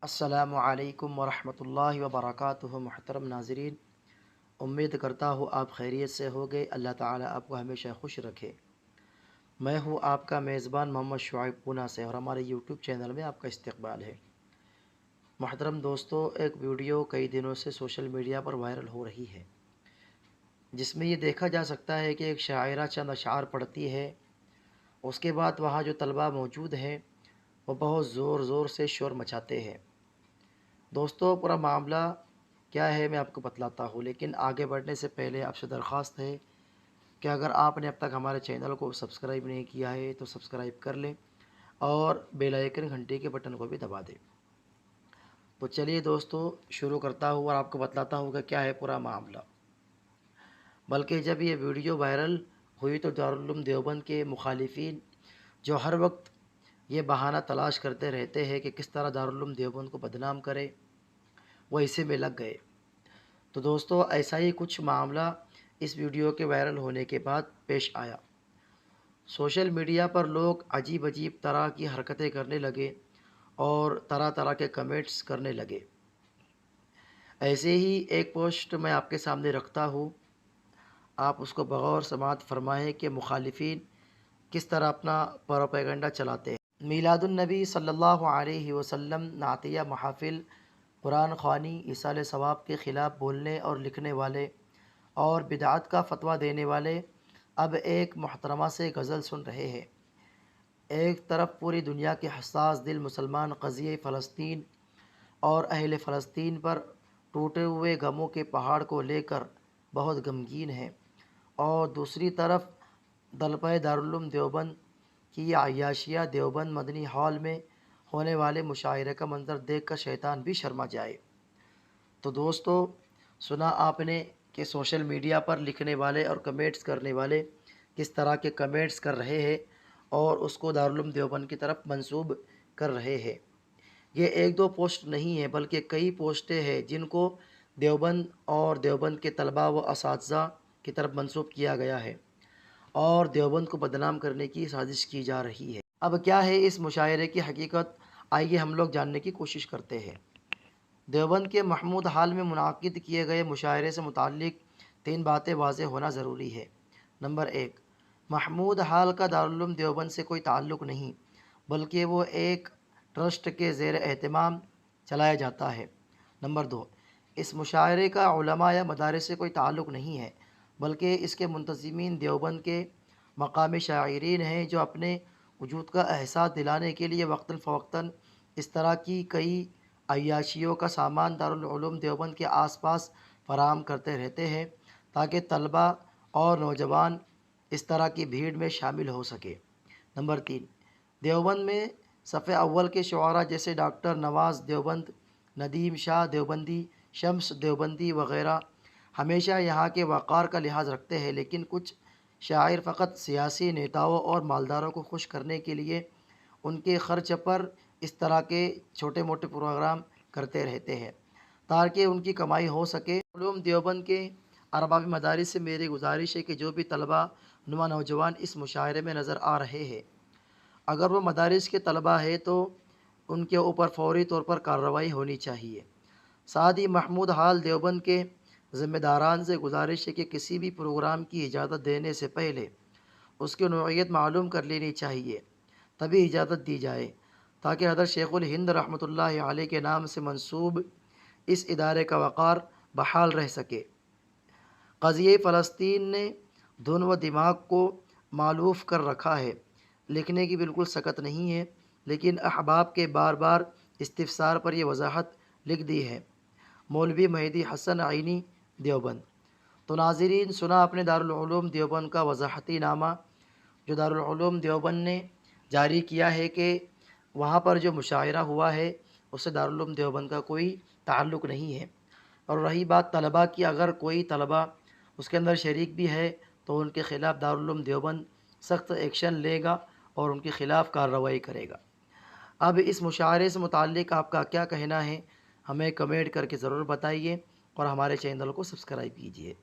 السلام علیکم ورحمۃ اللہ وبرکاتہ۔ محترم ناظرین، امید کرتا ہوں آپ خیریت سے ہوگے۔ اللہ تعالیٰ آپ کو ہمیشہ خوش رکھے۔ میں ہوں آپ کا میزبان محمد شعیب پونا سے، اور ہمارے یوٹیوب چینل میں آپ کا استقبال ہے۔ محترم دوستو، ایک ویڈیو کئی دنوں سے سوشل میڈیا پر وائرل ہو رہی ہے، جس میں یہ دیکھا جا سکتا ہے کہ ایک شاعرہ چند اشعار پڑھتی ہے، اس کے بعد وہاں جو طلباء موجود ہیں وہ بہت زور زور سے شور مچاتے ہیں۔ دوستو، پورا معاملہ کیا ہے میں آپ کو بتلاتا ہوں، لیکن آگے بڑھنے سے پہلے آپ سے درخواست ہے کہ اگر آپ نے اب تک ہمارے چینل کو سبسکرائب نہیں کیا ہے تو سبسکرائب کر لیں اور بیل آئیکن گھنٹی کے بٹن کو بھی دبا دیں۔ تو چلیے دوستو، شروع کرتا ہوں اور آپ کو بتلاتا ہوں کہ کیا ہے پورا معاملہ۔ بلکہ جب یہ ویڈیو وائرل ہوئی تو دارالعلوم دیوبند کے مخالفین، جو ہر وقت یہ بہانہ تلاش کرتے رہتے ہیں کہ کس طرح دارالعلوم دیوبند کو بدنام کرے، وہ اسی میں لگ گئے۔ تو دوستو، ایسا ہی کچھ معاملہ اس ویڈیو کے وائرل ہونے کے بعد پیش آیا۔ سوشل میڈیا پر لوگ عجیب عجیب طرح کی حرکتیں کرنے لگے اور طرح طرح کے کمنٹس کرنے لگے۔ ایسے ہی ایک پوسٹ میں آپ کے سامنے رکھتا ہوں، آپ اس کو بغور سماعت فرمائیں کہ مخالفین کس طرح اپنا پروپیگنڈا چلاتے ہیں۔ میلاد النبی صلی اللہ علیہ وسلم، نعتیہ محافل، قرآن خوانی، ایصال ثواب کے خلاف بولنے اور لکھنے والے اور بدعت کا فتویٰ دینے والے اب ایک محترمہ سے غزل سن رہے ہیں۔ ایک طرف پوری دنیا کے حساس دل مسلمان قضیہ فلسطین اور اہل فلسطین پر ٹوٹے ہوئے غموں کے پہاڑ کو لے کر بہت غمگین ہیں، اور دوسری طرف دلپہ دارالعلوم دیوبند کی عیاشیہ دیوبند مدنی ہال میں ہونے والے مشاعرے کا منظر دیکھ کر شیطان بھی شرما جائے۔ تو دوستو، سنا آپ نے کہ سوشل میڈیا پر لکھنے والے اور کمنٹس کرنے والے کس طرح کے کمنٹس کر رہے ہیں اور اس کو دارالعلوم دیوبند کی طرف منسوب کر رہے ہیں۔ یہ ایک دو پوسٹ نہیں ہے، بلکہ کئی پوسٹیں ہیں جن کو دیوبند اور دیوبند کے طلباء و اساتذہ کی طرف منسوب کیا گیا ہے اور دیوبند کو بدنام کرنے کی سازش کی جا رہی ہے۔ اب کیا ہے اس مشاعرے کی حقیقت، آئیے ہم لوگ جاننے کی کوشش کرتے ہیں۔ دیوبند کے محمود ہال میں منعقد کیے گئے مشاعرے سے متعلق 3 باتیں واضح ہونا ضروری ہے۔ نمبر 1، محمود ہال کا دارالعلوم دیوبند سے کوئی تعلق نہیں، بلکہ وہ ایک ٹرسٹ کے زیر اہتمام چلایا جاتا ہے۔ نمبر 2، اس مشاعرے کا علماء یا مدارس سے کوئی تعلق نہیں ہے، بلکہ اس کے منتظمین دیوبند کے مقامی شاعرین ہیں جو اپنے وجود کا احساس دلانے کے لیے وقتاً فوقتاً اس طرح کی کئی عیاشیوں کا سامان دارالعلوم دیوبند کے آس پاس فراہم کرتے رہتے ہیں تاکہ طلباء اور نوجوان اس طرح کی بھیڑ میں شامل ہو سکے۔ نمبر 3، دیوبند میں صف اول کے شعراء جیسے ڈاکٹر نواز دیوبند، ندیم شاہ دیوبندی، شمس دیوبندی وغیرہ ہمیشہ یہاں کے وقار کا لحاظ رکھتے ہیں، لیکن کچھ شاعر فقط سیاسی نیتاؤں اور مالداروں کو خوش کرنے کے لیے ان کے خرچ پر اس طرح کے چھوٹے موٹے پروگرام کرتے رہتے ہیں تاکہ ان کی کمائی ہو سکے۔ علوم دیوبند کے ارباب مدارس سے میری گزارش ہے کہ جو بھی طلباء نما نوجوان اس مشاعرے میں نظر آ رہے ہیں، اگر وہ مدارس کے طلباء ہیں تو ان کے اوپر فوری طور پر کارروائی ہونی چاہیے۔ ساتھ ہی محمود ہال دیوبند کے ذمہ داران سے گزارش ہے کہ کسی بھی پروگرام کی اجازت دینے سے پہلے اس کی نوعیت معلوم کر لینی چاہیے، تبھی اجازت دی جائے، تاکہ حضرت شیخ الہند رحمۃ اللہ علیہ کے نام سے منسوب اس ادارے کا وقار بحال رہ سکے۔ قضیہ فلسطین نے دھن و دماغ کو مالوف کر رکھا ہے، لکھنے کی بالکل سکت نہیں ہے، لیکن احباب کے بار بار استفسار پر یہ وضاحت لکھ دی ہے۔ مولوی مہدی حسن عینی، دیوبند۔ تو ناظرین، سنا اپنے دارالعلوم دیوبند کا وضاحتی نامہ جو دارالعلوم دیوبند نے جاری کیا ہے کہ وہاں پر جو مشاعرہ ہوا ہے اس سے دارالعلوم دیوبند کا کوئی تعلق نہیں ہے۔ اور رہی بات طلباء کی، اگر کوئی طلباء اس کے اندر شریک بھی ہے تو ان کے خلاف دارالعلوم دیوبند سخت ایکشن لے گا اور ان کے خلاف کارروائی کرے گا۔ اب اس مشاعرے سے متعلق آپ کا کیا کہنا ہے، ہمیں کمنٹ کر کے ضرور بتائیے اور ہمارے چینل کو سبسکرائب کیجیے۔